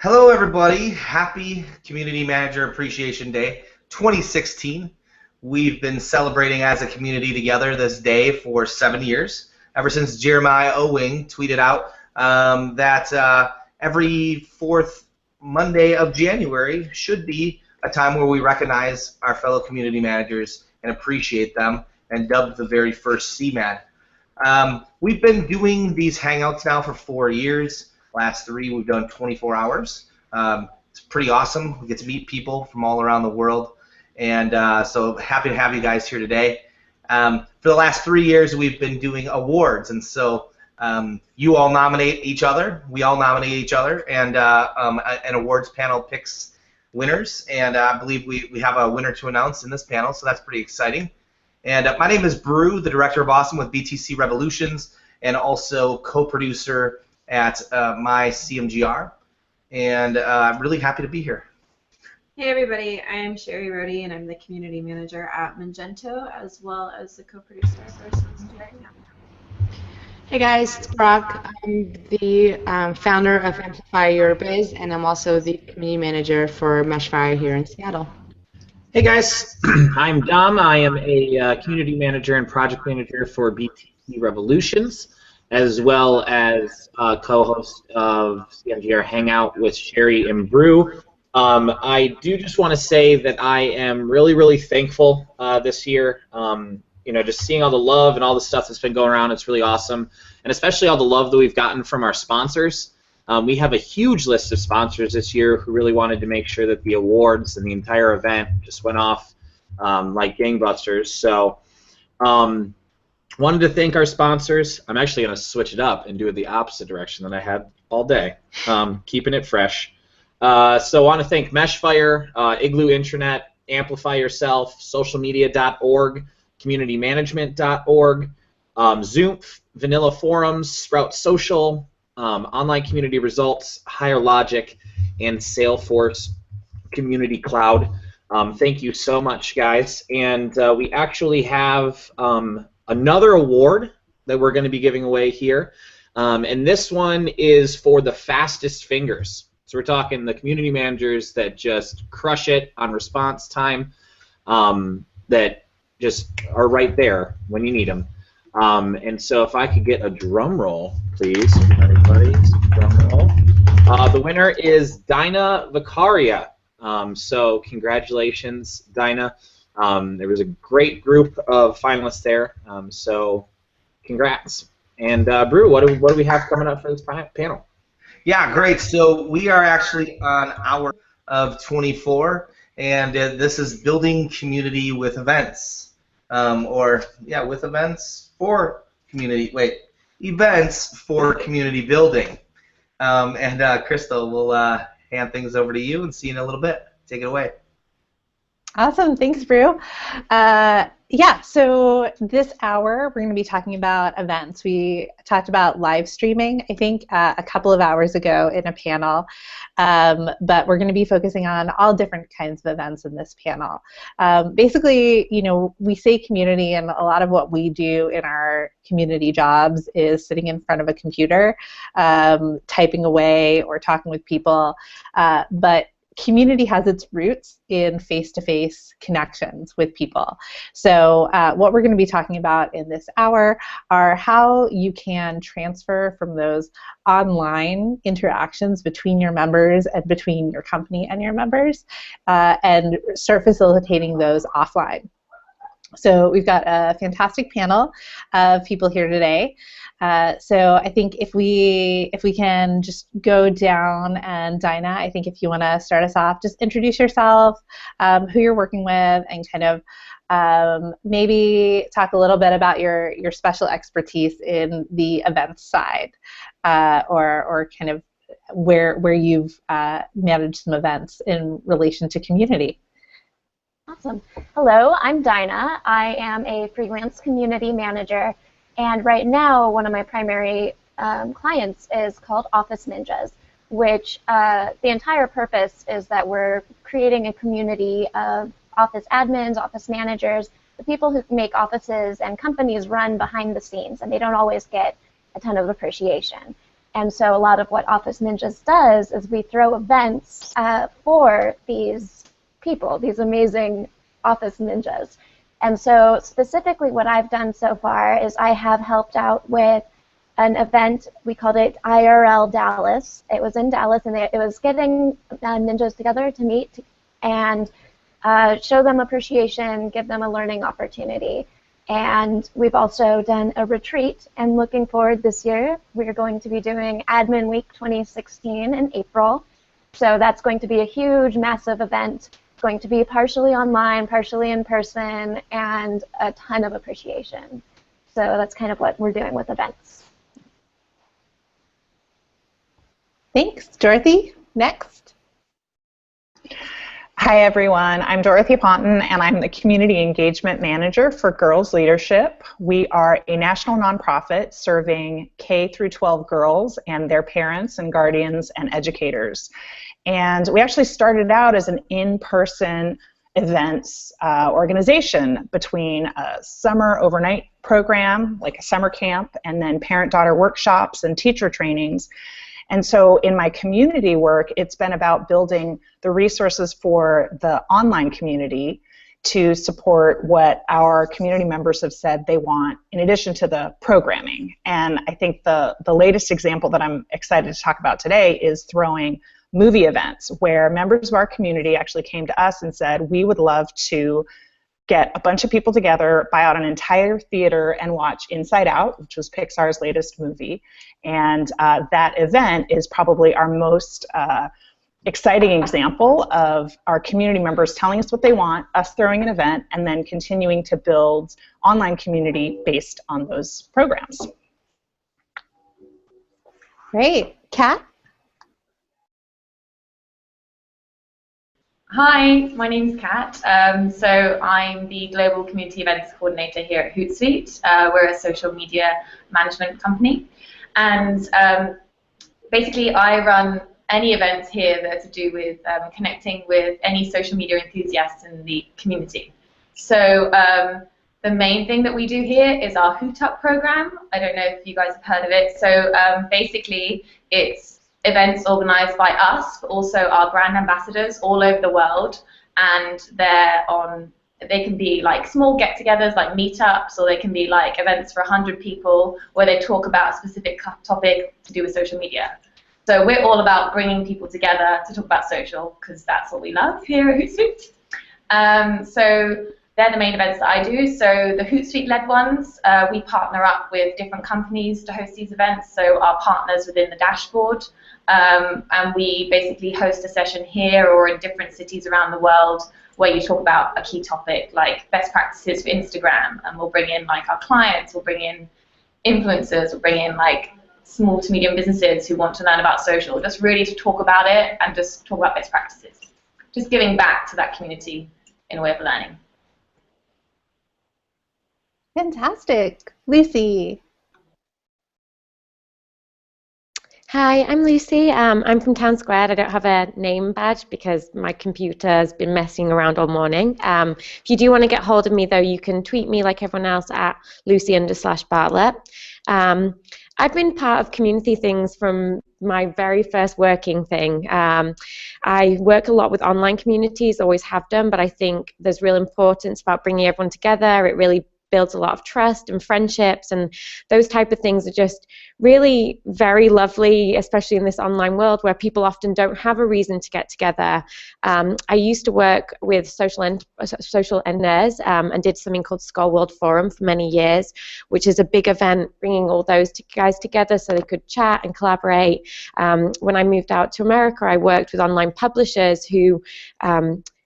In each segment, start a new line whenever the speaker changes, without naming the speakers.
Hello, everybody. Happy Community Manager Appreciation Day 2016. We've been celebrating as a community together this day for 7 years, ever since Jeremiah Owing tweeted out that every fourth Monday of January should be a time where we recognize our fellow community managers and appreciate them, and dubbed the very first CMAD. We've been doing these Hangouts now for 4 years. Last 3, we've done 24 hours. It's pretty awesome. We get to meet people from all around the world, and so happy to have you guys here today. For the last 3 years, we've been doing awards, and so you all nominate each other. We all nominate each other, and an awards panel picks winners, and I believe we have a winner to announce in this panel, so that's pretty exciting. And my name is Brew, the Director of Awesome with BTC Revolutions, and also co-producer at my CMGR, and I'm really happy to be here.
Hey everybody, I'm Sherrie Rohde, and I'm the Community Manager at Magento, as well as the co-producer for CMGR.
Hey guys, it's Brock. I'm the founder of Amplify Your Biz, and I'm also the Community Manager for Meshfire here in Seattle.
Hey guys, I'm Dom. I am a Community Manager and Project Manager for BTC Revolutions, as well as co-host of CMGR Hangout with Sherrie and Brew. I do just want to say that I am really, really thankful this year. Just seeing all the love and all the stuff that's been going around, it's really awesome. And especially all the love that we've gotten from our sponsors. We have a huge list of sponsors this year who really wanted to make sure that the awards and the entire event just went off like gangbusters. So, wanted to thank our sponsors. I'm actually going to switch it up and do it the opposite direction that I had all day, keeping it fresh. So I want to thank Meshfire, Igloo Intranet, Amplify Yourself, socialmedia.org, communitymanagement.org, Zoomph, Vanilla Forums, Sprout Social, Online Community Results, Higher Logic, and Salesforce Community Cloud. Thank you so much, guys. And we actually have another award that we're going to be giving away here, and this one is for the fastest fingers. So we're talking the community managers that just crush it on response time, that just are right there when you need them. And so if I could get a drum roll, please, everybody, drum roll. The winner is Dinah Vicaria. So congratulations, Dinah. There was a great group of finalists there, so congrats. And Brew, what do we have coming up for this panel?
Yeah, great. So we are actually on hour of 24, and this is building community with events, with events for community. Events for community building. And Crystal, we'll hand things over to you and see you in a little bit. Take it away.
Awesome, thanks, Brew. So this hour we're going to be talking about events. We talked about live streaming, I think, a couple of hours ago in a panel, but we're going to be focusing on all different kinds of events in this panel. Basically, we say community, and a lot of what we do in our community jobs is sitting in front of a computer, typing away or talking with people, but community has its roots in face-to-face connections with people. So what we're going to be talking about in this hour are how you can transfer from those online interactions between your members and between your company and your members, and start facilitating those offline. So we've got a fantastic panel of people here today. So I think if we can just go down, and Dinah, I think if you want to start us off, just introduce yourself, who you're working with, and kind of maybe talk a little bit about your special expertise in the events side, or kind of where you've managed some events in relation to community.
Awesome. Hello, I'm Dinah. I am a freelance community manager, and right now one of my primary clients is called Office Ninjas, which the entire purpose is that we're creating a community of office admins, office managers, the people who make offices and companies run behind the scenes, and they don't always get a ton of appreciation. And so a lot of what Office Ninjas does is we throw events for these people, these amazing Office Ninjas. And so specifically what I've done so far is I have helped out with an event, we called it IRL Dallas. It was in Dallas, and it was getting ninjas together to meet and show them appreciation, give them a learning opportunity. And we've also done a retreat, and looking forward this year, we're going to be doing Admin Week 2016 in April. So that's going to be a huge, massive event. It's going to be partially online, partially in person, and a ton of appreciation. So that's kind of what we're doing with events.
Thanks. Dorothy, next.
Hi, everyone. I'm Dorothy Ponton, and I'm the Community Engagement Manager for Girls Leadership. We are a national nonprofit serving K through 12 girls and their parents and guardians and educators. And we actually started out as an in-person events organization between a summer overnight program, like a summer camp, and then parent-daughter workshops and teacher trainings. And so in my community work, it's been about building the resources for the online community to support what our community members have said they want in addition to the programming. And I think the latest example that I'm excited to talk about today is throwing movie events where members of our community actually came to us and said, we would love to get a bunch of people together, buy out an entire theater, and watch Inside Out, which was Pixar's latest movie. And that event is probably our most exciting example of our community members telling us what they want, us throwing an event, and then continuing to build online community based on those programs.
Great. Kat?
Hi, my name's Kat. So I'm the Global Community Events Coordinator here at Hootsuite. We're a social media management company. And basically I run any events here that are to do with connecting with any social media enthusiasts in the community. So the main thing that we do here is our Hootup program. I don't know if you guys have heard of it. So basically it's events organized by us, but also our brand ambassadors all over the world, and they can be like small get-togethers like meetups, or they can be like events for 100 people where they talk about a specific topic to do with social media. So we're all about bringing people together to talk about social, because that's what we love here at Hootsuite. So they're the main events that I do. So the Hootsuite-led ones, we partner up with different companies to host these events, so our partners within the dashboard. And we basically host a session here or in different cities around the world where you talk about a key topic, like best practices for Instagram, and we'll bring in like our clients, we'll bring in influencers, we'll bring in like small to medium businesses who want to learn about social, just really to talk about it and just talk about best practices. Just giving back to that community in a way of learning.
Fantastic. Lucy.
Hi, I'm Lucy. I'm from Town Squared. I don't have a name badge because my computer has been messing around all morning. If you do want to get hold of me, though, you can tweet me like everyone else at Lucy_Bartlett. I've been part of community things from my very first working thing. I work a lot with online communities, always have done, but I think there's real importance about bringing everyone together. It really builds a lot of trust and friendships, and those type of things are just really very lovely, especially in this online world where people often don't have a reason to get together. I used to work with social engineers and did something called Skull World Forum for many years, which is a big event bringing all those guys together so they could chat and collaborate. When I moved out to America, I worked with online publishers who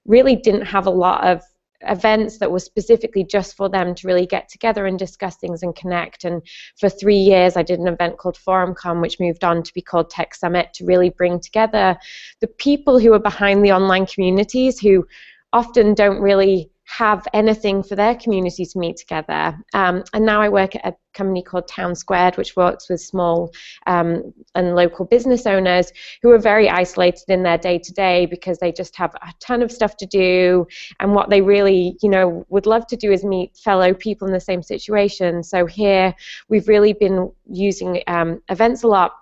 really didn't have a lot of events that were specifically just for them to really get together and discuss things and connect. And for 3 years I did an event called ForumCon, which moved on to be called Tech Summit, to really bring together the people who are behind the online communities who often don't really have anything for their community to meet together. And now I work at a company called Town Squared, which works with small and local business owners who are very isolated in their day-to-day because they just have a ton of stuff to do, and what they really, would love to do is meet fellow people in the same situation. So here we've really been using events a lot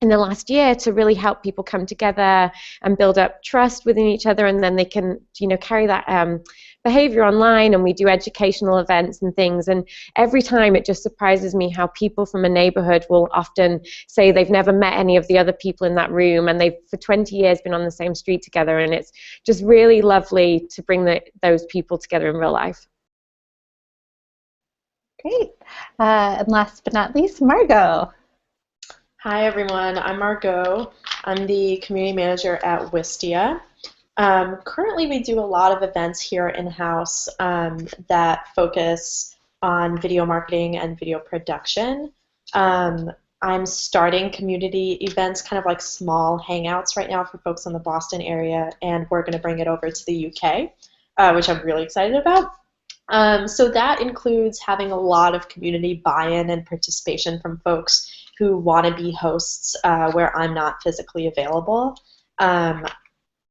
in the last year to really help people come together and build up trust within each other, and then they can, carry that behavior online, and we do educational events and things. And every time it just surprises me how people from a neighborhood will often say they've never met any of the other people in that room, and they've for 20 years been on the same street together, and it's just really lovely to bring those people together in real life.
Great. And last but not least, Margot.
Hi everyone, I'm Margot. I'm the community manager at Wistia. Currently we do a lot of events here in-house that focus on video marketing and video production. I'm starting community events, kind of like small hangouts right now for folks in the Boston area, and we're going to bring it over to the UK, which I'm really excited about. So that includes having a lot of community buy-in and participation from folks who want to be hosts where I'm not physically available.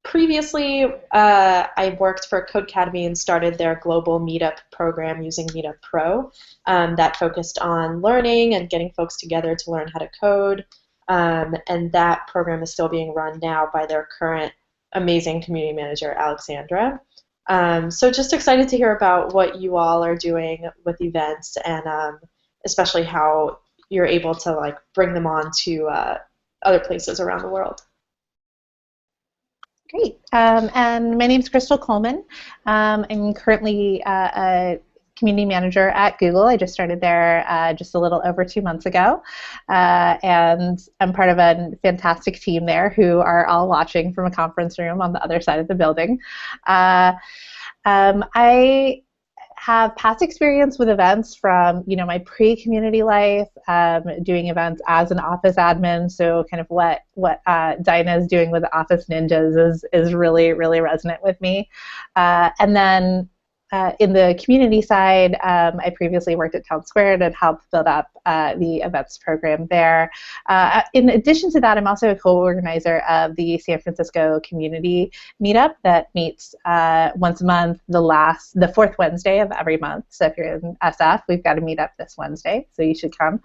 Previously, I worked for Codecademy and started their global meetup program using Meetup Pro that focused on learning and getting folks together to learn how to code. And that program is still being run now by their current amazing community manager, Alexandra. So just excited to hear about what you all are doing with events, and especially how you're able to bring them on to other places around the world.
Great. And my name is Crystal Coleman. I'm currently a community manager at Google. I just started there just a little over 2 months ago. And I'm part of a fantastic team there who are all watching from a conference room on the other side of the building. I have past experience with events from my pre-community life, doing events as an office admin. So kind of what Dinah is doing with Office Ninjas is really, really resonant with me. And then in the community side, I previously worked at Town Square and helped build up the events program there. In addition to that, I'm also a co-organizer of the San Francisco Community Meetup that meets once a month, the fourth Wednesday of every month. So if you're in SF, we've got a meetup this Wednesday, so you should come.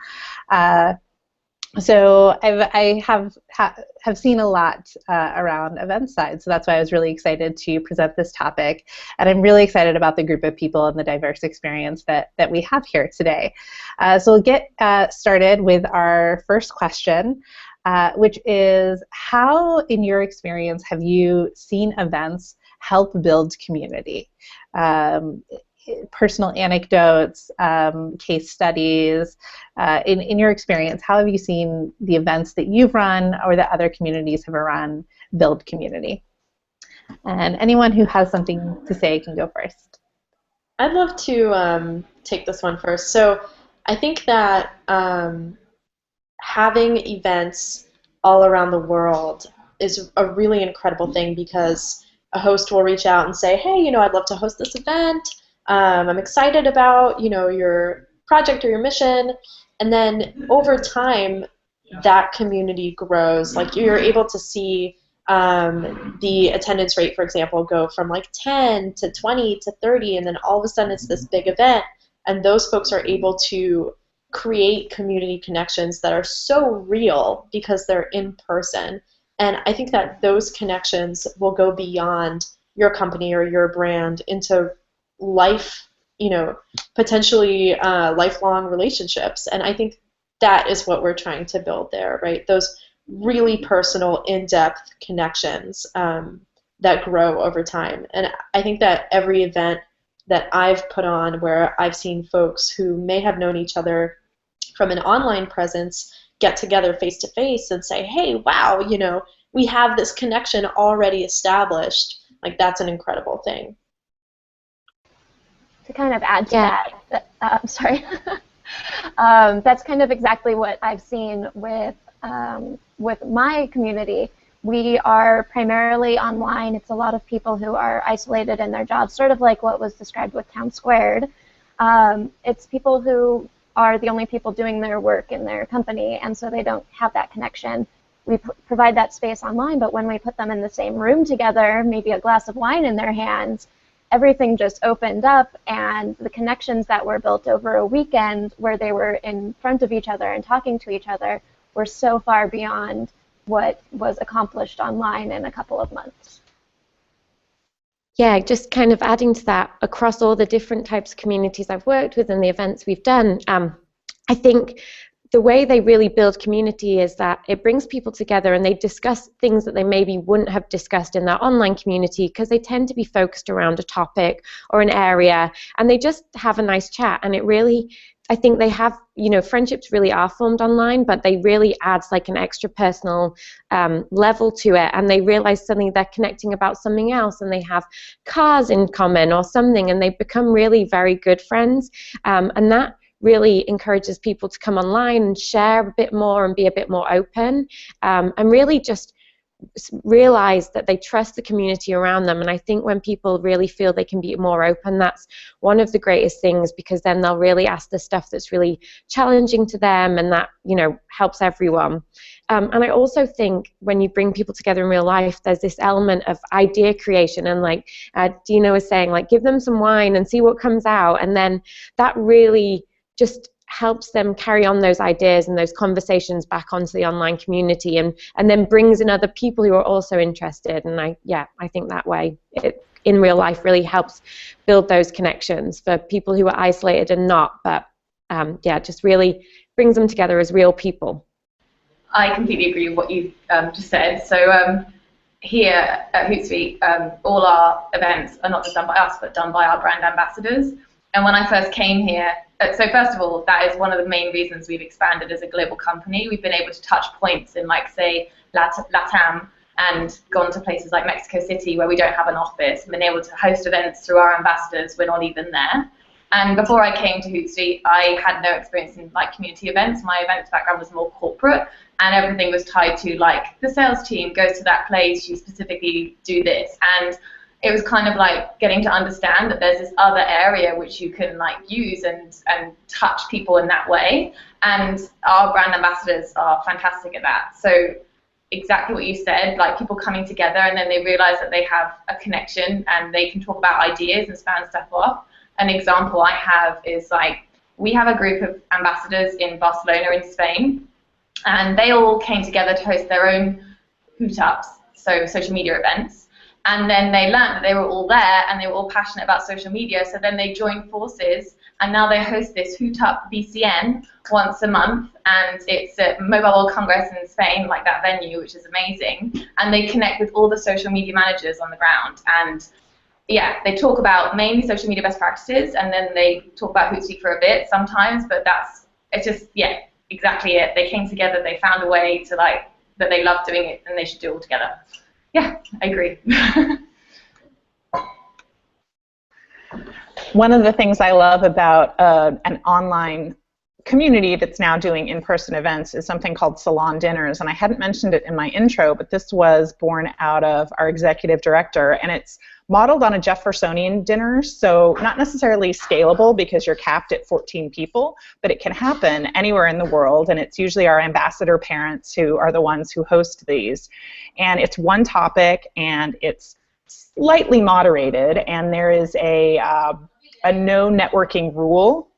So I have seen a lot around event side, so that's why I was really excited to present this topic, and I'm really excited about the group of people and the diverse experience that we have here today. So we'll get started with our first question, which is, how, in your experience, have you seen events help build community? Personal anecdotes, case studies. In your experience, how have you seen the events that you've run or that other communities have run build community? And anyone who has something to say can go first.
I'd love to take this one first. So I think that having events all around the world is a really incredible thing, because a host will reach out and say, hey, I'd love to host this event. I'm excited about, your project or your mission, and then over time, that community grows. Like, you're able to see the attendance rate, for example, go from 10 to 20 to 30, and then all of a sudden it's this big event, and those folks are able to create community connections that are so real because they're in person. And I think that those connections will go beyond your company or your brand into life, potentially lifelong relationships. And I think that is what we're trying to build there, right? Those really personal, in-depth connections that grow over time. And I think that every event that I've put on where I've seen folks who may have known each other from an online presence get together face-to-face and say, hey, wow, we have this connection already established. That's an incredible thing.
To kind of add to that, I'm sorry. That's kind of exactly what I've seen with my community. We are primarily online. It's a lot of people who are isolated in their jobs, sort of like what was described with Town Squared. It's people who are the only people doing their work in their company, and so they don't have that connection. We provide that space online, but when we put them in the same room together, maybe a glass of wine in their hands, everything just opened up, and the connections that were built over a weekend where they were in front of each other and talking to each other we're so far beyond what was accomplished online in a couple of months.
Yeah, just kind of adding to that, across all the different types of communities I've worked with and the events we've done, I think the way they really build community is that it brings people together and they discuss things that they maybe wouldn't have discussed in their online community because they tend to be focused around a topic or an area, and they just have a nice chat. And it really, I think they have, you know, friendships really are formed online, but they really adds like an extra personal level to it, and they realize suddenly they're connecting about something else, and they have cars in common or something, and they become really very good friends, and that really encourages people to come online and share a bit more and be a bit more open, and really just realize that they trust the community around them. And I think when people really feel they can be more open, that's one of the greatest things, because then they'll really ask the stuff that's really challenging to them, and that, you know, helps everyone. And I also think when you bring people together in real life, there's this element of idea creation, and like Dinah was saying, like, give them some wine and see what comes out, and then that really just helps them carry on those ideas and those conversations back onto the online community, and then brings in other people who are also interested. And I think that way it in real life really helps build those connections for people who are isolated and not, but just really brings them together as real people.
I completely agree with what you just said. So here at Hootsuite, all our events are not just done by us, but done by our brand ambassadors. And when I first came here, so first of all, that is one of the main reasons we've expanded as a global company. We've been able to touch points in, like, say, LATAM, and gone to places like Mexico City where we don't have an office, and been able to host events through our ambassadors. We're not even there. And before I came to Hootsuite, I had no experience in, like, community events. My events background was more corporate, and everything was tied to, like, the sales team goes to that place, you specifically do this. And it was kind of like getting to understand that there's this other area which you can, like, use and touch people in that way. And our brand ambassadors are fantastic at that. So exactly what you said, like, people coming together and then they realize that they have a connection and they can talk about ideas and span stuff off. An example I have is, like, we have a group of ambassadors in Barcelona in Spain, and they all came together to host their own meetups, so social media events. And then they learned that they were all there and they were all passionate about social media, so then they joined forces, and now they host this Hootup BCN once a month, and it's at Mobile World Congress in Spain, like that venue, which is amazing. And they connect with all the social media managers on the ground, and yeah, they talk about mainly social media best practices, and then they talk about Hootsuite for a bit sometimes, but it's just, yeah, exactly it. They came together, they found a way to, like, that they love doing it, and they should do it all together. Yeah, I agree.
One of the things I love about an online community that's now doing in-person events is something called salon dinners, and I hadn't mentioned it in my intro, but this was born out of our executive director, and it's modeled on a Jeffersonian dinner, so not necessarily scalable because you're capped at 14 people, but it can happen anywhere in the world, and it's usually our ambassador parents who are the ones who host these. And it's one topic, and it's slightly moderated, and there is a no networking rule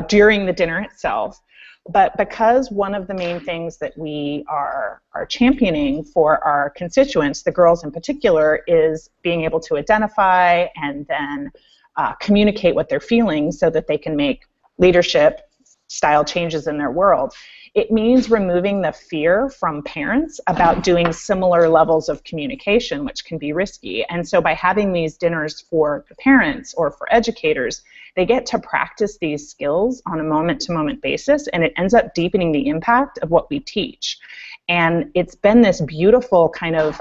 during the dinner itself. But because one of the main things that we are championing for our constituents, the girls in particular, is being able to identify and then communicate what they're feeling so that they can make leadership style changes in their world. It means removing the fear from parents about doing similar levels of communication, which can be risky. And so by having these dinners for the parents or for educators, they get to practice these skills on a moment-to-moment basis, and it ends up deepening the impact of what we teach. And it's been this beautiful kind of,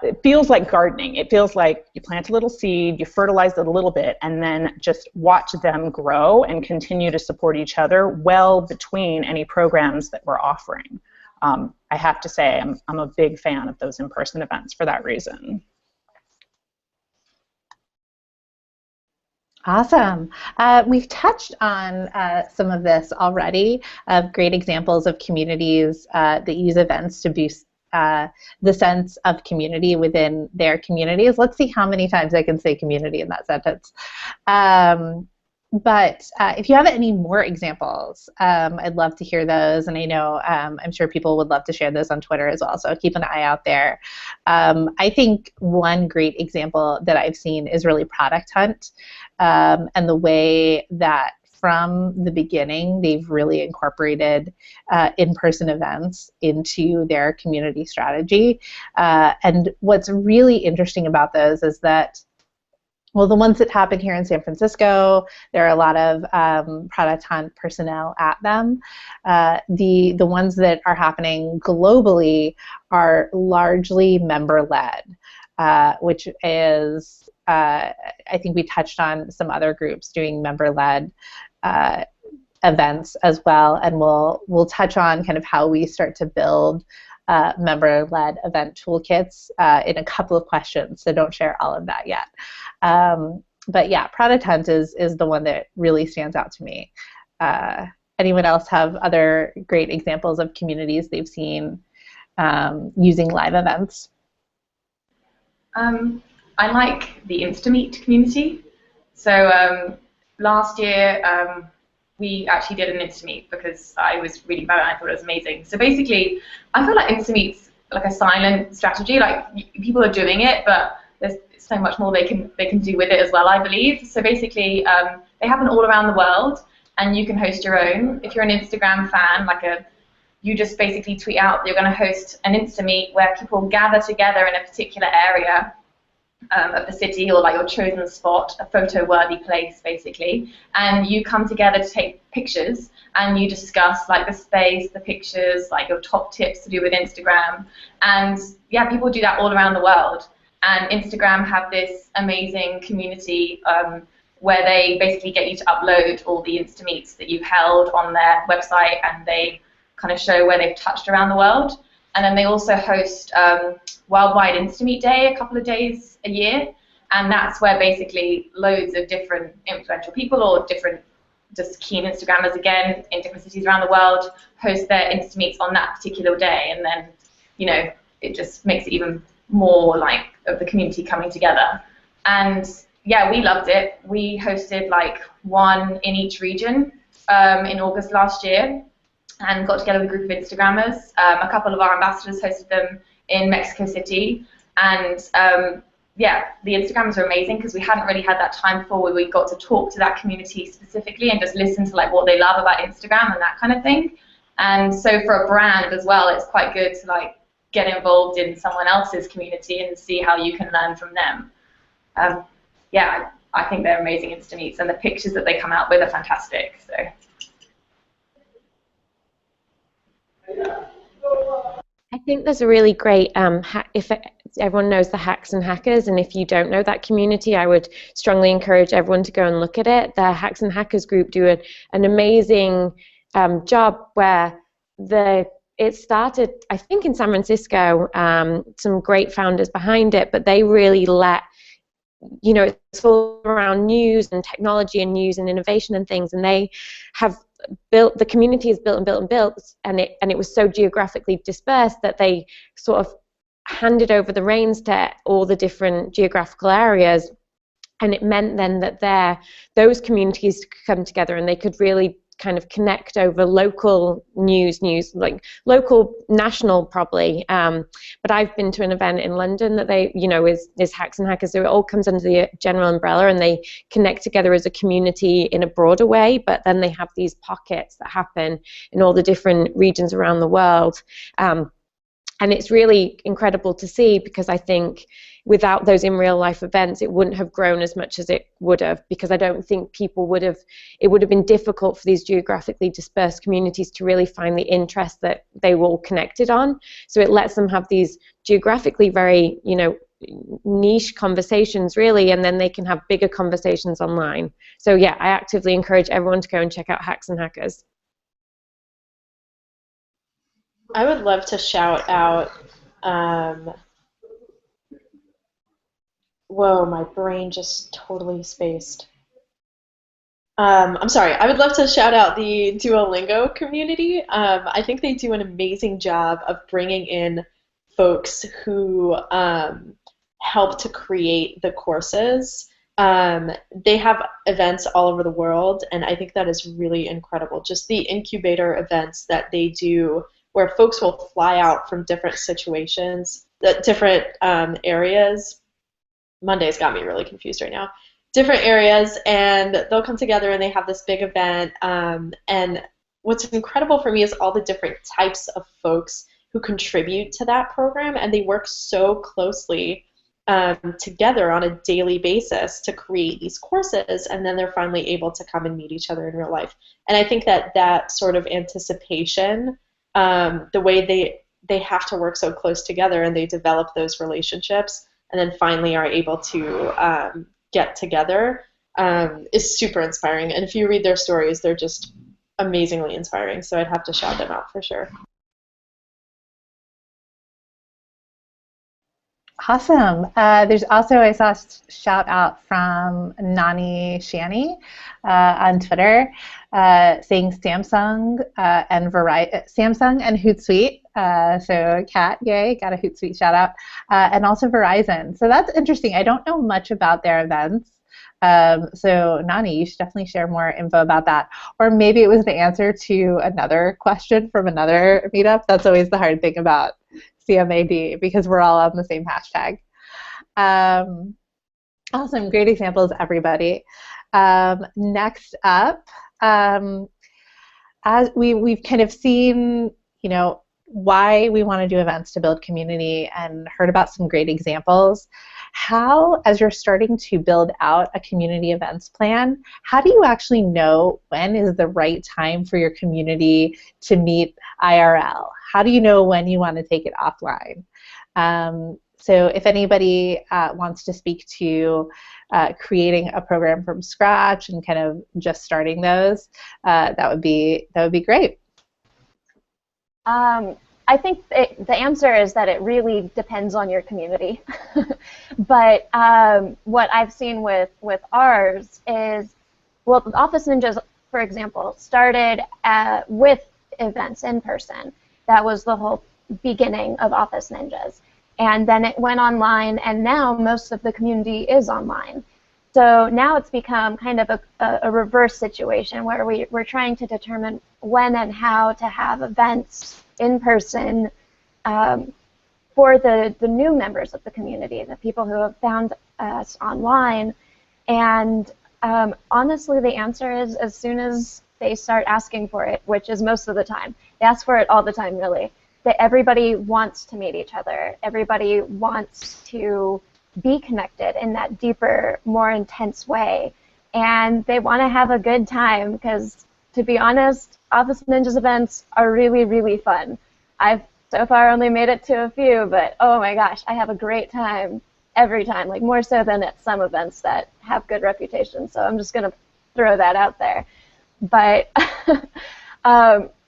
it feels like gardening. It feels like you plant a little seed, you fertilize it a little bit, and then just watch them grow and continue to support each other well between any programs that we're offering. I have to say, I'm a big fan of those in-person events for that reason.
Awesome. We've touched on some of this already, of great examples of communities that use events to boost the sense of community within their communities. Let's see how many times I can say community in that sentence. But if you have any more examples, I'd love to hear those. And I know I'm sure people would love to share those on Twitter as well. So keep an eye out there. I think one great example that I've seen is really Product Hunt, and the way that from the beginning they've really incorporated in-person events into their community strategy. And what's really interesting about those is that, well, the ones that happen here in San Francisco, there are a lot of Product Hunt personnel at them. The ones that are happening globally are largely member-led, which is, I think we touched on some other groups doing member-led events as well, and we'll touch on kind of how we start to build member-led event toolkits in a couple of questions, so don't share all of that yet. But yeah, Product Hunt is the one that really stands out to me. Anyone else have other great examples of communities they've seen using live events?
I like the Instameet community. So last year we actually did an Instameet because I was reading about it and I thought it was amazing. So basically, I feel like Instameet's like a silent strategy. Like people are doing it, but there's so much more they can do with it as well, I believe. So basically, they happen all around the world, and you can host your own. If you're an Instagram fan, you just basically tweet out that you're going to host an Instameet where people gather together in a particular area of the city, or like your chosen spot, a photo-worthy place basically, and you come together to take pictures and you discuss like the space, the pictures, like your top tips to do with Instagram. And yeah, people do that all around the world, and Instagram have this amazing community where they basically get you to upload all the Instameets that you've held on their website, and they kind of show where they've touched around the world. And then they also host Worldwide Instameet Day a couple of days a year, and that's where basically loads of different influential people or different just keen Instagrammers, again, in different cities around the world, host their Instameets on that particular day, and then, you know, it just makes it even more like of the community coming together. And yeah, we loved it. We hosted like one in each region in August last year, and got together with a group of Instagrammers. A couple of our ambassadors hosted them in Mexico City, and yeah, the Instagrammers are amazing because we hadn't really had that time before where we got to talk to that community specifically and just listen to like what they love about Instagram and that kind of thing. And so for a brand as well, it's quite good to like get involved in someone else's community and see how you can learn from them. Yeah, I think they're amazing Instameets, and the pictures that they come out with are fantastic. So.
I think there's a really great, if everyone knows the Hacks and Hackers, and if you don't know that community, I would strongly encourage everyone to go and look at it. The Hacks and Hackers group do an amazing job where it started, I think, in San Francisco, some great founders behind it, but they really let, you know, it's all around news and technology and news and innovation and things, and they have built, the community is built and built and built, and it was so geographically dispersed that they sort of handed over the reins to all the different geographical areas, and it meant then that those communities could come together and they could really kind of connect over local news, like local, national probably. But I've been to an event in London that they, you know, is Hacks and Hackers. So it all comes under the general umbrella, and they connect together as a community in a broader way. But then they have these pockets that happen in all the different regions around the world. And it's really incredible to see, because I think without those in real life events, it wouldn't have grown as much as it would have, because I don't think people would have, it would have been difficult for these geographically dispersed communities to really find the interest that they were all connected on. So it lets them have these geographically very, you know, niche conversations really, and then they can have bigger conversations online. So yeah, I actively encourage everyone to go and check out Hacks and Hackers.
I would love to shout out, whoa, my brain just totally spaced. I'm sorry, I would love to shout out the Duolingo community. I think they do an amazing job of bringing in folks who help to create the courses They have events all over the world, and I think that is really incredible. Just the incubator events that they do, where folks will fly out from different situations, different areas. Monday's got me really confused right now. Different areas, and they'll come together and they have this big event. And what's incredible for me is all the different types of folks who contribute to that program, and they work so closely together on a daily basis to create these courses, and then they're finally able to come and meet each other in real life. And I think that that sort of anticipation, the way they have to work so close together and they develop those relationships and then finally are able to get together is super inspiring. And if you read their stories, they're just amazingly inspiring. So I'd have to shout them out for sure.
Awesome. There's also, I saw a shout out from Nani Shani on Twitter saying Samsung and Samsung and Hootsuite. So Kat, yay, got a Hootsuite shout out. And also Verizon. So that's interesting. I don't know much about their events. So Nani, you should definitely share more info about that. Or maybe it was the answer to another question from another meetup. That's always the hard thing about CMAD, because we're all on the same hashtag. Awesome, great examples, everybody. Next up, as we've kind of seen, why we want to do events to build community and heard about some great examples. How, as you're starting to build out a community events plan, how do you actually know when is the right time for your community to meet IRL? How do you know when you want to take it offline? So if anybody wants to speak to creating a program from scratch and kind of just starting those, that would be great.
I think the answer is that it really depends on your community. But what I've seen with ours is, well, Office Ninjas, for example, started with events in person. That was the whole beginning of Office Ninjas. And then it went online, and now most of the community is online. So now it's become kind of a reverse situation where we're trying to determine when and how to have events in person for the new members of the community, the people who have found us online. And honestly, the answer is as soon as they start asking for it, which is most of the time. They ask for it all the time, really. That everybody wants to meet each other. Everybody wants to be connected in that deeper, more intense way. And they want to have a good time because, to be honest, Office Ninjas events are really, really fun. I've so far only made it to a few, but oh my gosh, I have a great time every time, like more so than at some events that have good reputations. So I'm just going to throw that out there. But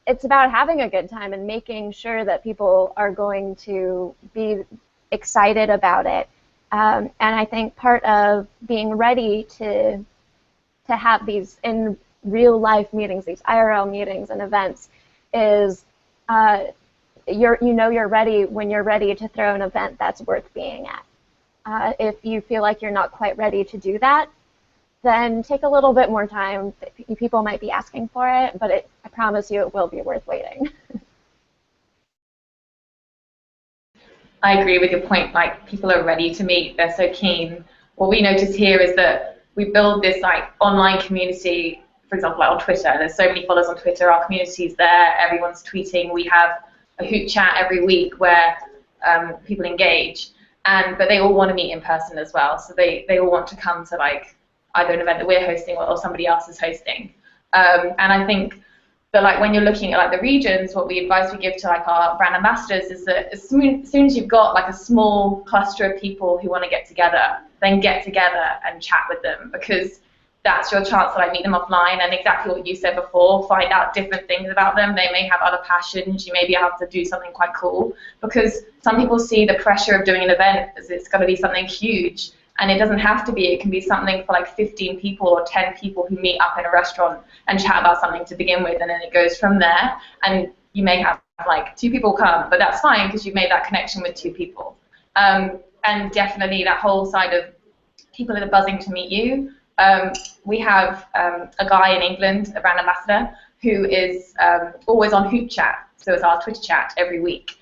it's about having a good time and making sure that people are going to be excited about it. And I think part of being ready to have these in real life meetings, these IRL meetings and events, is you're ready when you're ready to throw an event that's worth being at. If you feel like you're not quite ready to do that, then take a little bit more time. People might be asking for it, but I promise you it will be worth waiting.
I agree with your point, like people are ready to meet, they're so keen. What we notice here is that we build this like online community, for example, like on Twitter. There's so many followers on Twitter, our community's there, everyone's tweeting. We have a Hoot chat every week where people engage, but they all want to meet in person as well. So they all want to come to like either an event that we're hosting or somebody else is hosting. And I think that like when you're looking at like the regions, what advice we give to like our brand ambassadors is that as soon as you've got like a small cluster of people who want to get together, then get together and chat with them, because that's your chance to like meet them offline. And exactly what you said before, find out different things about them. They may have other passions. You maybe have to do something quite cool, because some people see the pressure of doing an event as it's got to be something huge. And it doesn't have to be. It can be something for like 15 people or 10 people who meet up in a restaurant and chat about something to begin with, and then it goes from there. And you may have like 2 people come, but that's fine because you've made that connection with 2 people. And definitely that whole side of people that are buzzing to meet you. We have a guy in England, a brand ambassador, who is always on Hoop Chat, so it's our Twitter chat every week,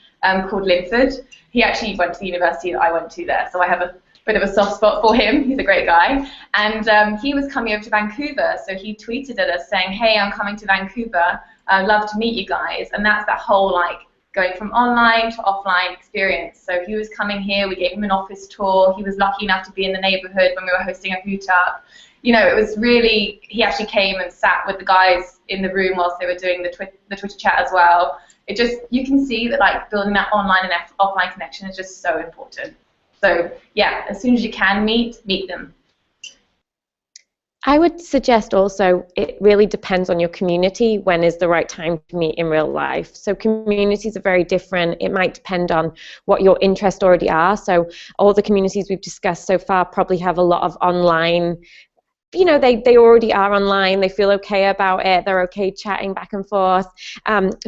called Linford. He actually went to the university that I went to there, so I have a bit of a soft spot for him. He's a great guy. And he was coming over to Vancouver, so he tweeted at us saying, hey, I'm coming to Vancouver. I'd love to meet you guys. And that's that whole, like, going from online to offline experience. So he was coming here. We gave him an office tour. He was lucky enough to be in the neighborhood when we were hosting a meetup. You know, it was really, he actually came and sat with the guys in the room whilst they were doing the Twitter chat as well. It just, you can see that, like, building that online and offline connection is just so important. So yeah, as soon as you can meet them.
I would suggest also it really depends on your community when is the right time to meet in real life. So communities are very different. It might depend on what your interests already are. So all the communities we've discussed so far probably have a lot of online, you know, they already are online, they feel okay about it, they're okay chatting back and forth.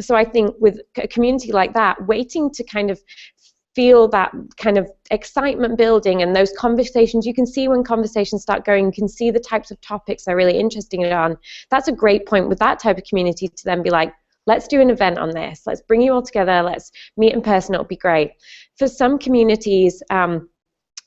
So I think with a community like that, waiting to kind of feel that kind of excitement building and those conversations, you can see when conversations start going, you can see the types of topics they're really interested in. That's a great point with that type of community to then be like, let's do an event on this, let's bring you all together, let's meet in person, it'll be great. For some communities,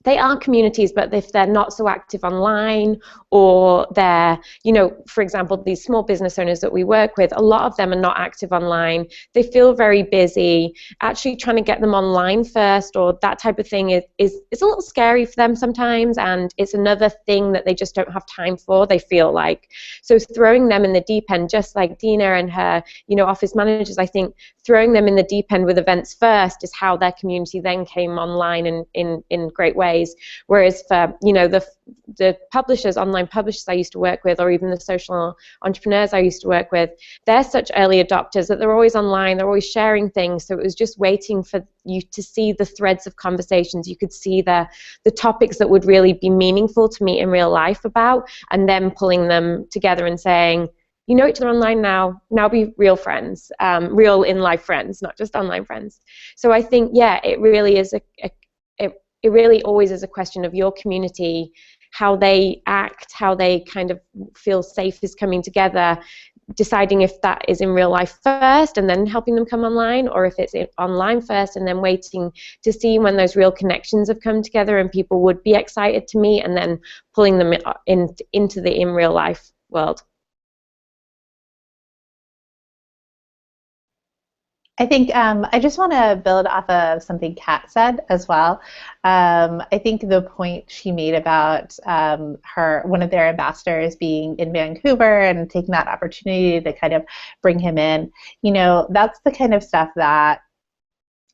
they are communities, but if they're not so active online, or they're, you know, for example, these small business owners that we work with, a lot of them are not active online. They feel very busy. Actually trying to get them online first or that type of thing is a little scary for them sometimes, and it's another thing that they just don't have time for, they feel like. So throwing them in the deep end, just like Dinah and her, you know, office managers, I think throwing them in the deep end with events first is how their community then came online in great ways. Whereas for, you know, the publishers, online publishers I used to work with, or even the social entrepreneurs I used to work with, they're such early adopters that they're always online, they're always sharing things. So it was just waiting for you to see the threads of conversations. You could see the topics that would really be meaningful to meet in real life about, and then pulling them together and saying, you know each other online now be real friends, real in life friends, not just online friends. So I think, yeah, it really is it really always is a question of your community, how they act, how they kind of feel safe is coming together, deciding if that is in real life first and then helping them come online, or if it's online first and then waiting to see when those real connections have come together and people would be excited to meet, and then pulling them into the in real life world.
I think I just want to build off of something Kat said as well. I think the point she made about one of their ambassadors being in Vancouver and taking that opportunity to kind of bring him in, you know, that's the kind of stuff that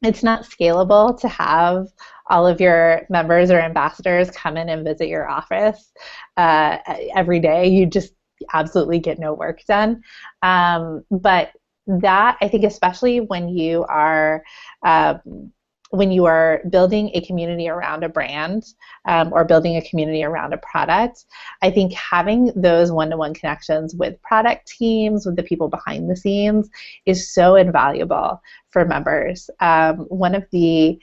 it's not scalable to have all of your members or ambassadors come in and visit your office every day. You just absolutely get no work done. But that, I think, especially when you are building a community around a brand or building a community around a product, I think having those one-to-one connections with product teams, with the people behind the scenes, is so invaluable for members. One of the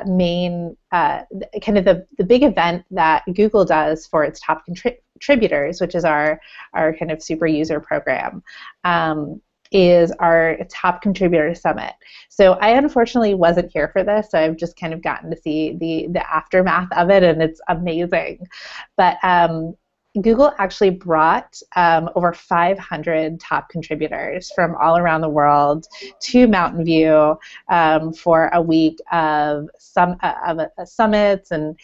main kind of the big event that Google does for its top contributors, which is our kind of super user program, is our top contributor summit. So I unfortunately wasn't here for this, so I've just kind of gotten to see the aftermath of it, and it's amazing. But Google actually brought over 500 top contributors from all around the world to Mountain View for a week of summits and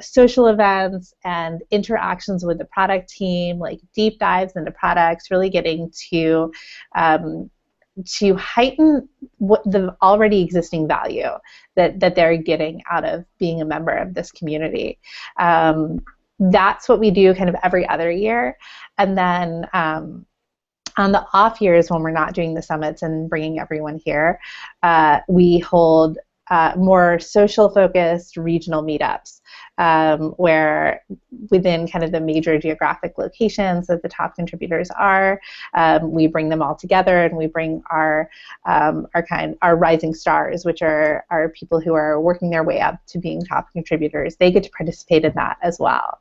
social events and interactions with the product team, like deep dives into products, really getting to heighten the already existing value that they're getting out of being a member of this community. That's what we do kind of every other year. And then on the off years when we're not doing the summits and bringing everyone here, we hold more social-focused regional meetups where within kind of the major geographic locations that the top contributors are, we bring them all together, and we bring our rising stars, which are people who are working their way up to being top contributors. They get to participate in that as well.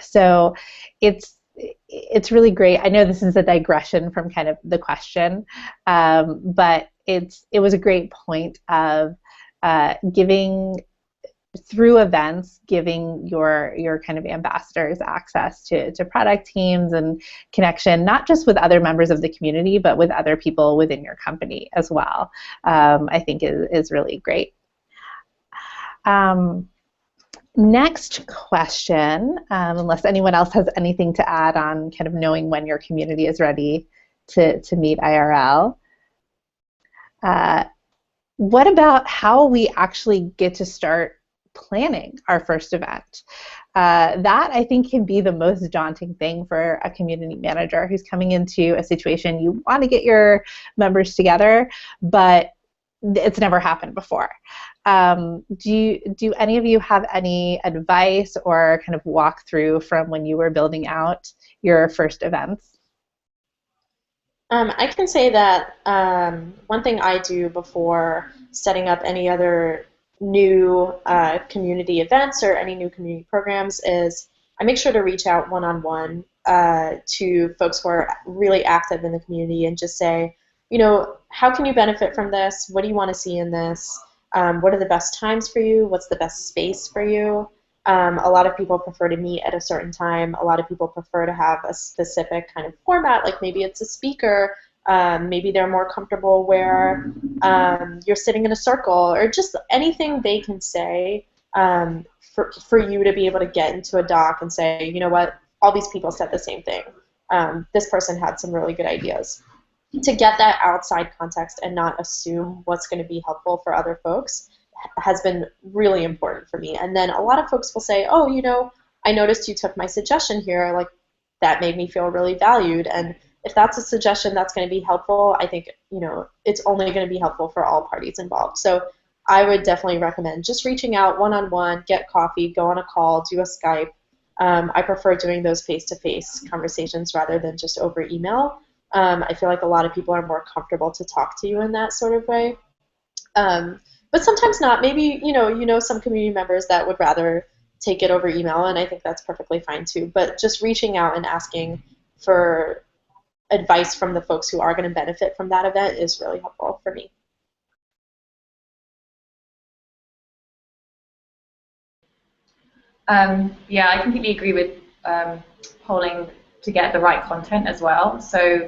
So it's really great. I know this is a digression from kind of the question, but it was a great point of giving, through events, giving your kind of ambassadors access to product teams and connection, not just with other members of the community, but with other people within your company as well. I think is really great. Next question, unless anyone else has anything to add on kind of knowing when your community is ready to meet IRL. What about how we actually get to start planning our first event? That, I think, can be the most daunting thing for a community manager who's coming into a situation. You want to get your members together, but it's never happened before. Do any of you have any advice or kind of walkthrough from when you were building out your first events?
I can say that one thing I do before setting up any other new community events or any new community programs is I make sure to reach out one-on-one to folks who are really active in the community and just say, how can you benefit from this? What do you want to see in this? What are the best times for you? What's the best space for you? A lot of people prefer to meet at a certain time. A lot of people prefer to have a specific kind of format, like maybe it's a speaker. Maybe they're more comfortable where you're sitting in a circle, or just anything they can say for you to be able to get into a doc and say, you know what, all these people said the same thing. This person had some really good ideas. To get that outside context and not assume what's going to be helpful for other folks has been really important for me. And then a lot of folks will say, oh, I noticed you took my suggestion here. Like, that made me feel really valued. And if that's a suggestion that's going to be helpful, I think, it's only going to be helpful for all parties involved. So I would definitely recommend just reaching out one-on-one, get coffee, go on a call, do a Skype. I prefer doing those face-to-face conversations rather than just over email. I feel like a lot of people are more comfortable to talk to you in that sort of way. But sometimes not. Maybe, some community members that would rather take it over email, and I think that's perfectly fine too. But just reaching out and asking for advice from the folks who are going to benefit from that event is really helpful for me.
Yeah, I completely agree with polling to get the right content as well. So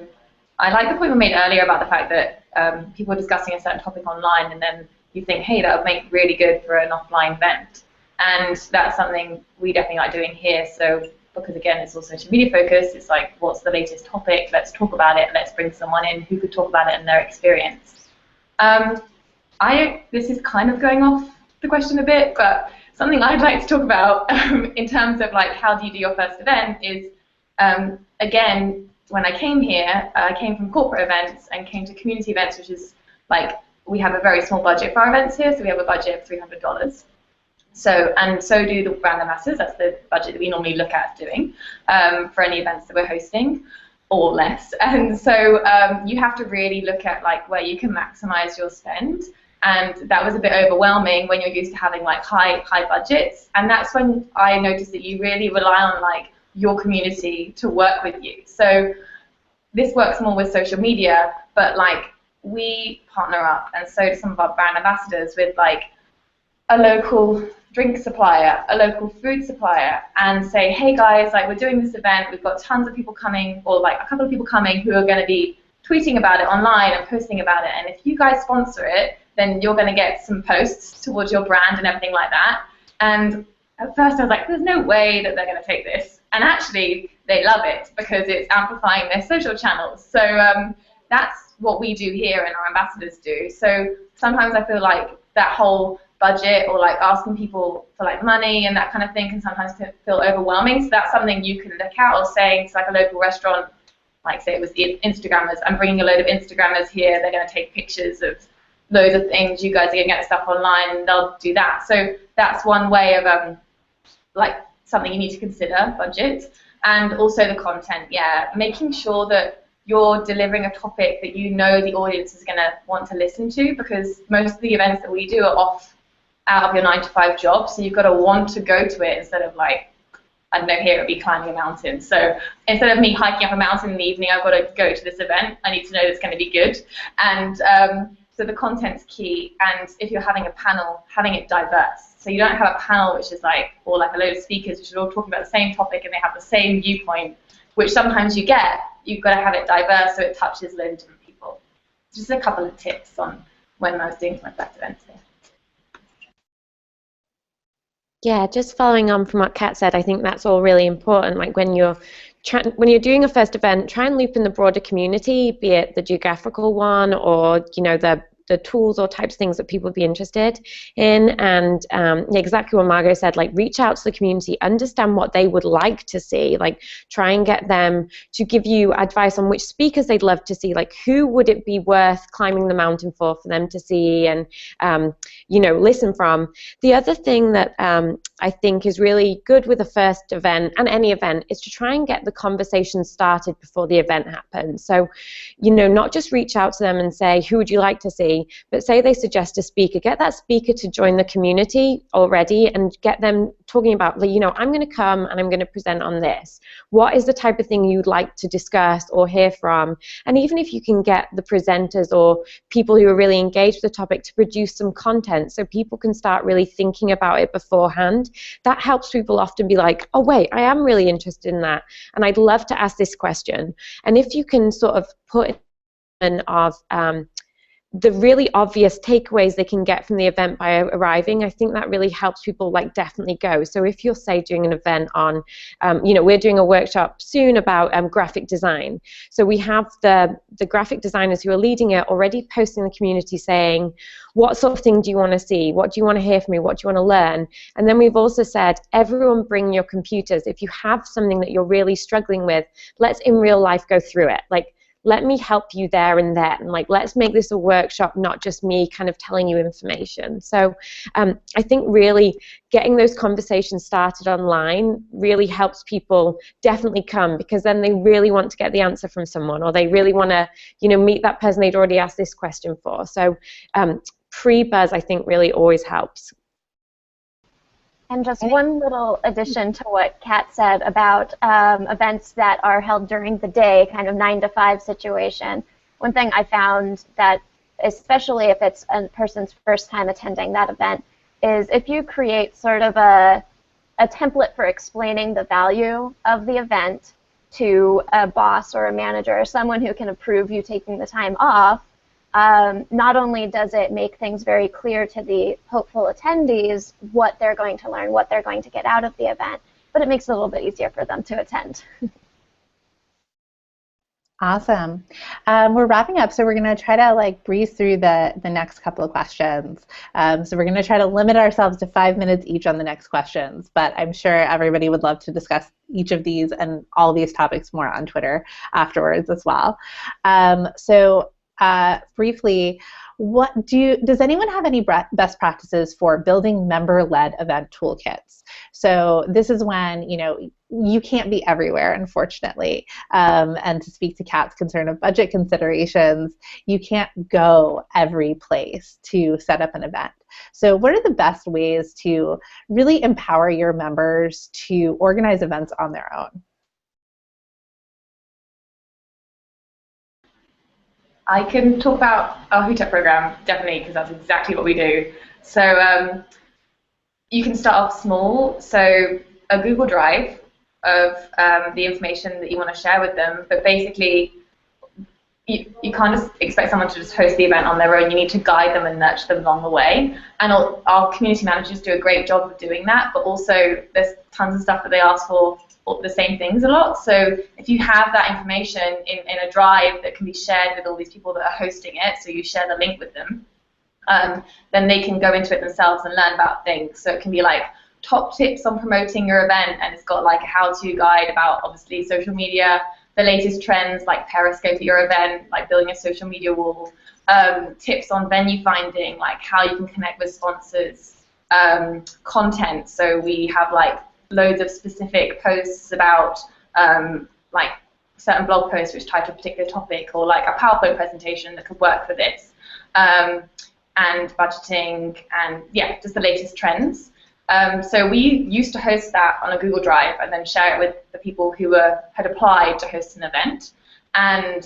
I like the point we made earlier about the fact that people are discussing a certain topic online, and then you think, hey, that would make really good for an offline event. And that's something we definitely like doing here. So because, again, it's all social media focused, it's like, what's the latest topic? Let's talk about it. Let's bring someone in who could talk about it and their experience. This is kind of going off the question a bit, but something I'd like to talk about in terms of like how do you do your first event is, again, when I came here, I came from corporate events and came to community events, which is like, we have a very small budget for our events here, so we have a budget of $300. So do the brand ambassadors. That's the budget that we normally look at doing for any events that we're hosting, or less. And so you have to really look at like where you can maximize your spend. And that was a bit overwhelming when you're used to having like high budgets. And that's when I noticed that you really rely on like your community to work with you. So this works more with social media, but like we partner up, and so do some of our brand ambassadors, with like a local drink supplier, a local food supplier, and say, hey guys, like we're doing this event, we've got tons of people coming, or like a couple of people coming who are going to be tweeting about it online and posting about it, and if you guys sponsor it, then you're going to get some posts towards your brand and everything like that. And at first I was like, there's no way that they're going to take this. And actually they love it because it's amplifying their social channels. So that's what we do here and our ambassadors do. So sometimes I feel like that whole budget or like asking people for like money and that kind of thing can sometimes feel overwhelming. So that's something you can look at, or saying to like a local restaurant, like say it was the Instagrammers, I'm bringing a load of Instagrammers here, they're going to take pictures of loads of things. You guys are going to get stuff online, and they'll do that. So that's one way of like something you need to consider, budget, and also the content. Yeah, making sure that you're delivering a topic that you know the audience is going to want to listen to, because most of the events that we do are out of your 9-to-5 job, so you've got to want to go to it instead of like, I don't know, here it would be climbing a mountain. So instead of me hiking up a mountain in the evening, I've got to go to this event. I need to know it's going to be good. And so the content's key. And if you're having a panel, having it diverse. So you don't have a panel which is like, or like a load of speakers which are all talking about the same topic and they have the same viewpoint, which sometimes you get. You've got to have it diverse so it touches loads of different people. Just a couple of tips on when I was doing my first events here.
Yeah, just following on from what Kat said, I think that's all really important. Like when you're doing a first event, try and loop in the broader community, be it the geographical one or the tools or types of things that people would be interested in. And exactly what Margot said, like reach out to the community, understand what they would like to see, like try and get them to give you advice on which speakers they'd love to see, like who would it be worth climbing the mountain for them to see and listen from. The other thing that I think is really good with a first event and any event is to try and get the conversation started before the event happens. So, not just reach out to them and say, who would you like to see, but say they suggest a speaker, get that speaker to join the community already and get them talking about, I'm going to come and I'm going to present on this. What is the type of thing you'd like to discuss or hear from? And even if you can get the presenters or people who are really engaged with the topic to produce some content so people can start really thinking about it beforehand, that helps people often be like, oh wait, I am really interested in that and I'd love to ask this question. And if you can sort of put in of the really obvious takeaways they can get from the event by arriving, I think that really helps people like definitely go. So if you're, say, doing an event on, we're doing a workshop soon about graphic design. So we have the graphic designers who are leading it already posting in the community saying, what sort of thing do you want to see? What do you want to hear from me? What do you want to learn? And then we've also said, everyone bring your computers. If you have something that you're really struggling with, let's in real life go through it. Like, let me help you there and then. Like, let's make this a workshop, not just me kind of telling you information. So I think really getting those conversations started online really helps people definitely come, because then they really want to get the answer from someone, or they really want to, meet that person they'd already asked this question for. So pre-buzz, I think, really always helps.
And just one little addition to what Kat said about events that are held during the day, kind of 9-to-5 situation. One thing I found that, especially if it's a person's first time attending that event, is if you create sort of a template for explaining the value of the event to a boss or a manager or someone who can approve you taking the time off, not only does it make things very clear to the hopeful attendees what they're going to learn, what they're going to get out of the event, but it makes it a little bit easier for them to attend.
Awesome. We're wrapping up, so we're going to try to breeze through the next couple of questions. So we're going to try to limit ourselves to 5 minutes each on the next questions, but I'm sure everybody would love to discuss each of these and all these topics more on Twitter afterwards as well. Briefly, does anyone have any best practices for building member-led event toolkits? So this is when, you can't be everywhere, unfortunately. And to speak to Kat's concern of budget considerations, you can't go every place to set up an event. So what are the best ways to really empower your members to organize events on their own?
I can talk about our Hootup program, definitely, because that's exactly what we do. So you can start off small, so a Google Drive of the information that you want to share with them, but basically you can't just expect someone to just host the event on their own. You need to guide them and nurture them along the way, and our community managers do a great job of doing that, but also there's tons of stuff that they ask for the same things a lot. So if you have that information in a drive that can be shared with all these people that are hosting it, so you share the link with them, then they can go into it themselves and learn about things. So it can be like top tips on promoting your event, and it's got like a how-to guide about obviously social media, the latest trends like Periscope at your event, like building a social media wall, tips on venue finding, like how you can connect with sponsors, content. So we have like loads of specific posts about like certain blog posts which title a particular topic, or like a PowerPoint presentation that could work for this, and budgeting, and yeah, just the latest trends. So we used to host that on a Google Drive and then share it with the people who had applied to host an event, and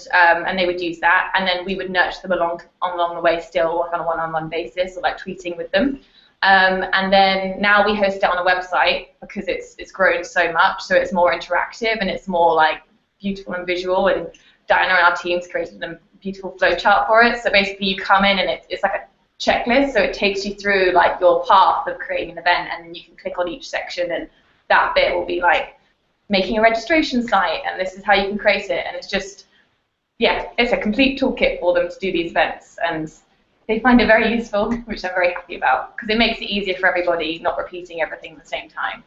they would use that, and then we would nurture them along the way still, like on a one-on-one basis, or like tweeting with them. And then now we host it on a website because it's grown so much, so it's more interactive and it's more like beautiful and visual, and Dinah and our teams created a beautiful flowchart for it. So basically you come in and it's like a checklist, so it takes you through like your path of creating an event, and then you can click on each section, and that bit will be like making a registration site, and this is how you can create it, and it's just, yeah, it's a complete toolkit for them to do these events, and they find it very useful, which I'm very happy about, because it makes it easier for everybody, not repeating everything at the same time.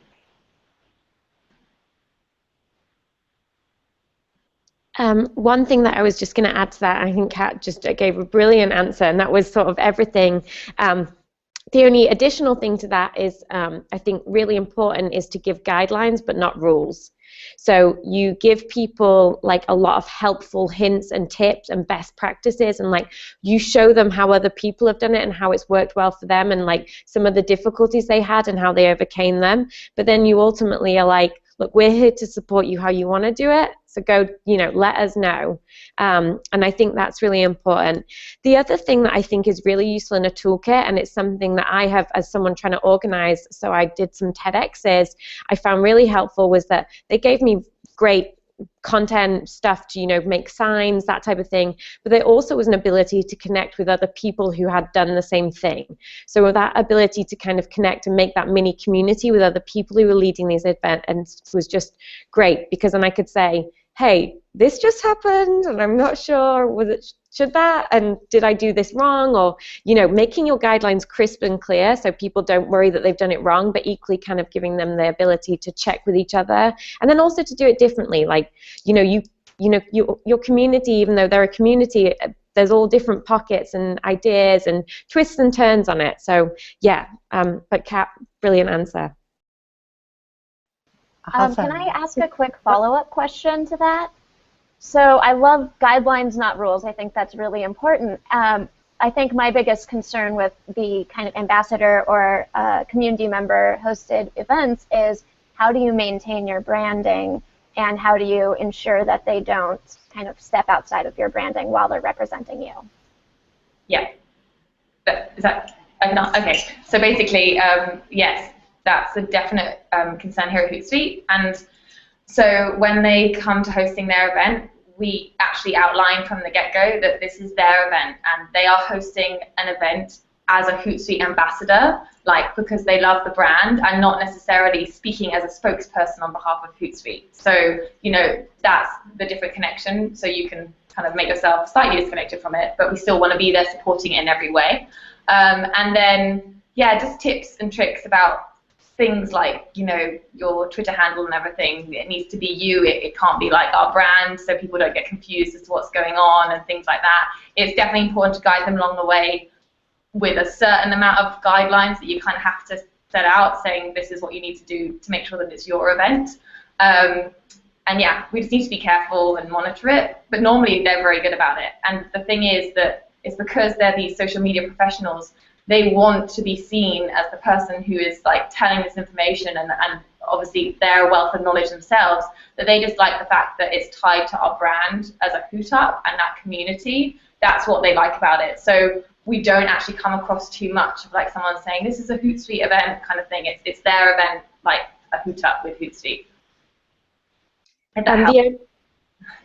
One thing that I was just going to add to that, I think Kat just gave a brilliant answer, and that was sort of everything. The only additional thing to that is, I think really important, is to give guidelines but not rules. So you give people like a lot of helpful hints and tips and best practices, and like you show them how other people have done it and how it's worked well for them, and like some of the difficulties they had and how they overcame them. But then you ultimately are like, look, we're here to support you how you want to do it. So go, let us know. And I think that's really important. The other thing that I think is really useful in a toolkit, and it's something that I have as someone trying to organize, so I did some TEDx's, I found really helpful, was that they gave me great content stuff to make signs, that type of thing, but there also was an ability to connect with other people who had done the same thing. So that ability to kind of connect and make that mini community with other people who were leading these events was just great, because then I could say, hey, this just happened and I'm not sure, should that, and did I do this wrong? Or making your guidelines crisp and clear so people don't worry that they've done it wrong, but equally kind of giving them the ability to check with each other, and then also to do it differently. Like your community, even though they're a community, there's all different pockets and ideas and twists and turns on it. So yeah, but Kat, brilliant answer.
Awesome.
Can I ask a quick follow-up question to that? So I love guidelines, not rules. I think that's really important. I think my biggest concern with the kind of ambassador or community member hosted events is, how do you maintain your branding, and how do you ensure that they don't kind of step outside of your branding while they're representing you?
Yeah. Is that okay? So basically, yes, that's a definite concern here at Hootsuite. And so when they come to hosting their event, we actually outline from the get-go that this is their event, and they are hosting an event as a Hootsuite ambassador, like because they love the brand and not necessarily speaking as a spokesperson on behalf of Hootsuite. So, that's the different connection. So you can kind of make yourself slightly disconnected from it, but we still want to be there supporting it in every way. And then, yeah, just tips and tricks about things like, your Twitter handle and everything. It needs to be you. It can't be like our brand, so people don't get confused as to what's going on and things like that. It's definitely important to guide them along the way with a certain amount of guidelines that you kind of have to set out, saying this is what you need to do to make sure that it's your event. And yeah, we just need to be careful and monitor it, but normally they're very good about it. And the thing is that it's because they're these social media professionals, they want to be seen as the person who is like telling this information, and obviously their wealth of knowledge themselves, that they just like the fact that it's tied to our brand as a Hoot Up and that community. That's what they like about it. So we don't actually come across too much of like someone saying this is a Hootsuite event kind of thing. It's their event, like a Hoot Up with Hootsuite.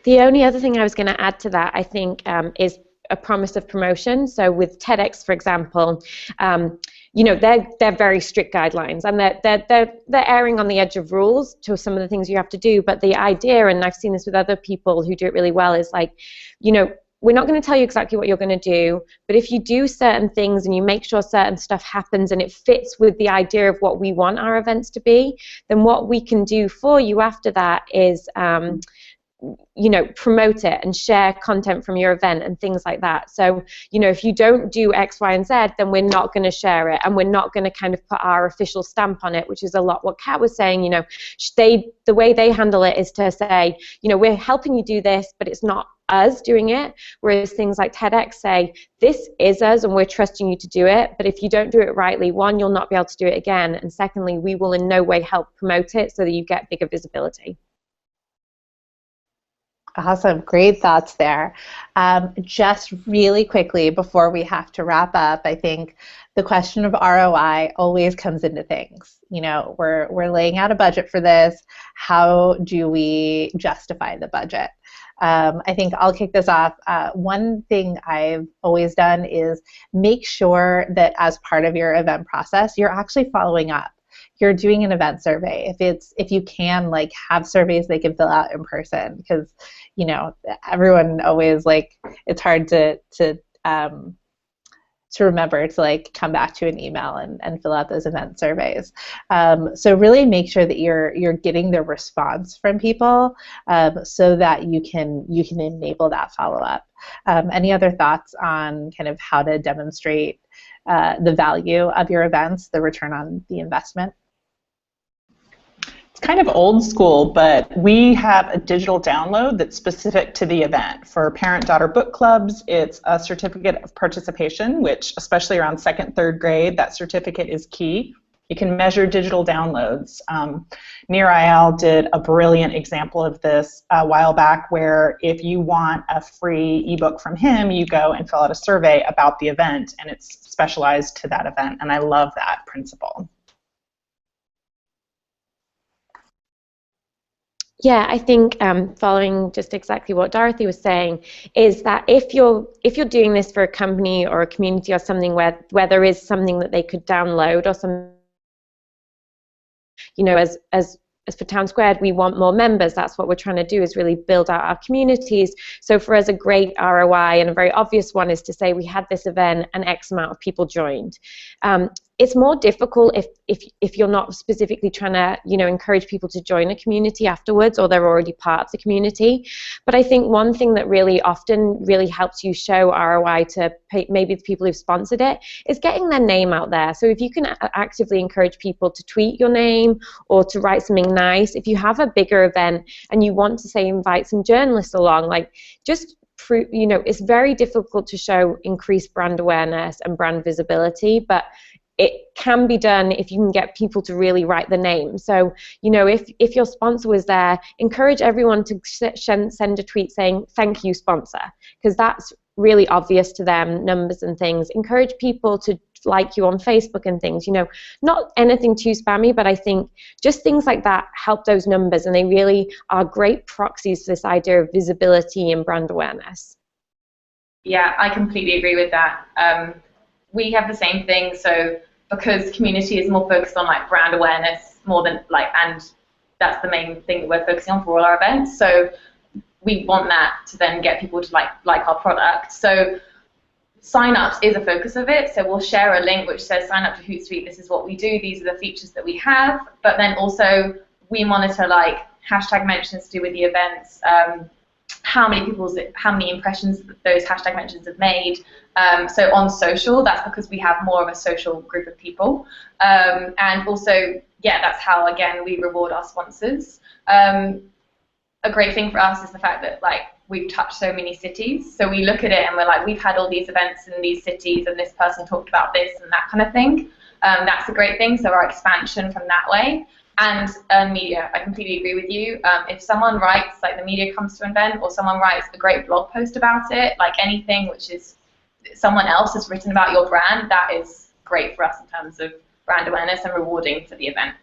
The only other thing I was going to add to that, I think, is a promise of promotion. So with TEDx, for example, they're very strict guidelines, and they're erring on the edge of rules to some of the things you have to do. But the idea, and I've seen this with other people who do it really well, is like, we're not going to tell you exactly what you're going to do, but if you do certain things and you make sure certain stuff happens and it fits with the idea of what we want our events to be, then what we can do for you after that is promote it and share content from your event and things like that. So, if you don't do X, Y, and Z, then we're not going to share it, and we're not going to kind of put our official stamp on it, which is a lot what Kat was saying. The way they handle it is to say, we're helping you do this, but it's not us doing it. Whereas things like TEDx say, this is us and we're trusting you to do it, but if you don't do it rightly, one, you'll not be able to do it again, and secondly, we will in no way help promote it so that you get bigger visibility.
Awesome, great thoughts there. Just really quickly before we have to wrap up, I think the question of ROI always comes into things. We're laying out a budget for this. How do we justify the budget? I think I'll kick this off. One thing I've always done is make sure that as part of your event process, you're actually following up. You're doing an event survey. If you can, have surveys they can fill out in person, because everyone always it's hard to remember to come back to an email and fill out those event surveys. So really make sure that you're getting the response from people, so that you can enable that follow-up. Any other thoughts on kind of how to demonstrate the value of your events, the return on the investment?
It's kind of old school, but we have a digital download that's specific to the event. For parent-daughter book clubs, it's a certificate of participation, which, especially around 2nd, 3rd grade, that certificate is key. You can measure digital downloads. Nir Eyal did a brilliant example of this a while back, where if you want a free ebook from him, you go and fill out a survey about the event, and it's specialized to that event, and I love that principle.
Yeah, I think following just exactly what Dorothy was saying is that if you're doing this for a company or a community or something where there is something that they could download or some, as for Town Squared, we want more members. That's what we're trying to do, is really build out our communities. So for us, a great ROI and a very obvious one is to say we had this event and X amount of people joined. It's more difficult if you're not specifically trying to encourage people to join a community afterwards, or they're already part of the community. But I think one thing that really often really helps you show ROI to maybe the people who've sponsored it is getting their name out there. So if you can actively encourage people to tweet your name or to write something nice, if you have a bigger event and you want to say invite some journalists along, it's very difficult to show increased brand awareness and brand visibility, but it can be done if you can get people to really write the name. So, if your sponsor was there, encourage everyone to send a tweet saying, "Thank you, sponsor," because that's really obvious to them, numbers and things. Encourage people to like you on Facebook and things, not anything too spammy, but I think just things like that help those numbers, and they really are great proxies for this idea of visibility and brand awareness.
Yeah, I completely agree with that. We have the same thing, so because community is more focused on brand awareness more than and that's the main thing that we're focusing on for all our events. So we want that to then get people to like our product. So sign-ups is a focus of it. So we'll share a link which says sign up to Hootsuite. This is what we do. These are the features that we have. But then also we monitor hashtag mentions to do with the events. How many impressions those hashtag mentions have made. So on social, that's because we have more of a social group of people. And also, that's how, again, we reward our sponsors. A great thing for us is the fact that we've touched so many cities. So we look at it and we're we've had all these events in these cities and this person talked about this and that kind of thing. That's a great thing. So our expansion from that way. And media, I completely agree with you. If someone writes, the media comes to an event, or someone writes a great blog post about it, anything which is someone else has written about your brand, that is great for us in terms of brand awareness and rewarding for the event.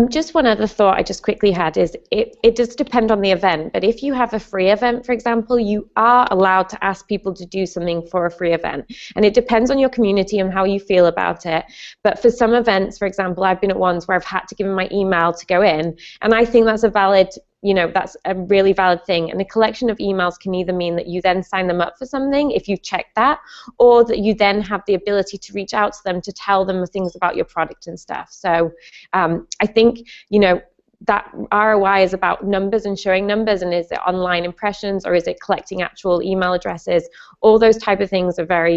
Just one other thought I just quickly had is it does depend on the event, but if you have a free event, for example, you are allowed to ask people to do something for a free event. And it depends on your community and how you feel about it. But for some events, for example, I've been at ones where I've had to give them my email to go in, and I think that's a valid, that's a really valid thing. And a collection of emails can either mean that you then sign them up for something if you've checked that, or that you then have the ability to reach out to them to tell them things about your product and stuff. So I think, that ROI is about numbers and showing numbers, and is it online impressions or is it collecting actual email addresses? All those type of things are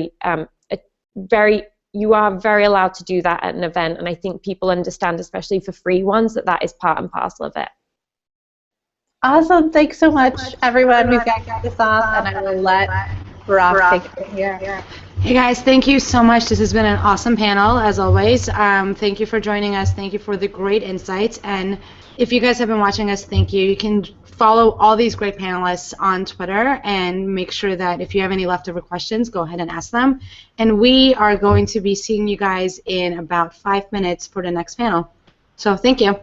you are very allowed to do that at an event, and I think people understand, especially for free ones, that that is part and parcel of it.
Awesome. Thanks so much, everyone. We've got to get this off, and I will let Rob take it here.
Hey guys, thank you so much. This has been an awesome panel, as always. Thank you for joining us. Thank you for the great insights. And if you guys have been watching us, thank you. You can follow all these great panelists on Twitter and make sure that if you have any leftover questions, go ahead and ask them. And we are going to be seeing you guys in about 5 minutes for the next panel. So thank you.